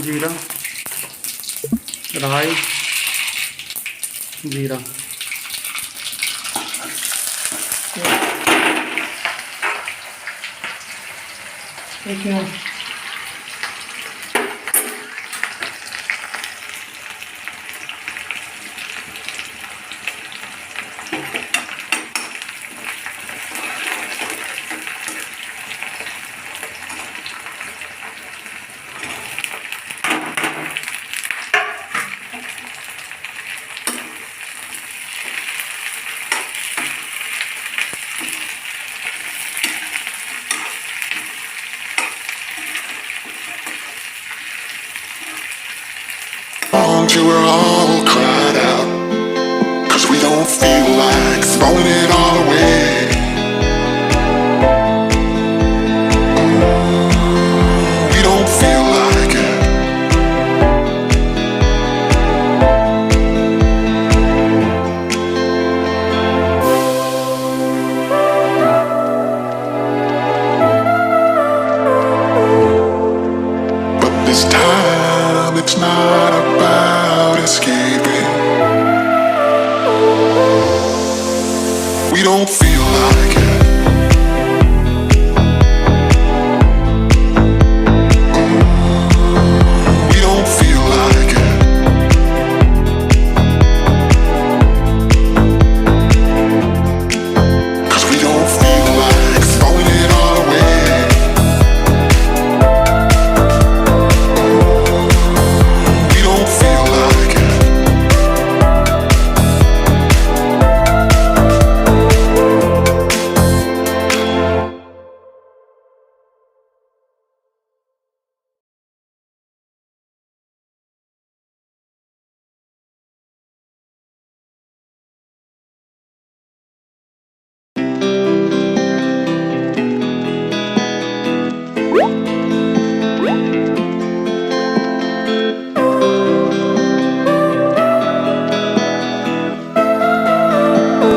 जीरा, राई, जीरा। ठीक है। Till we're all cried out, 'cause we don't feel like throwing it all away. We don't feel like it. But this time it's not about escaping. We don't feel like it. We don't feel like it. 'Cause we don't feel like throwing it all away. We don't feel like it.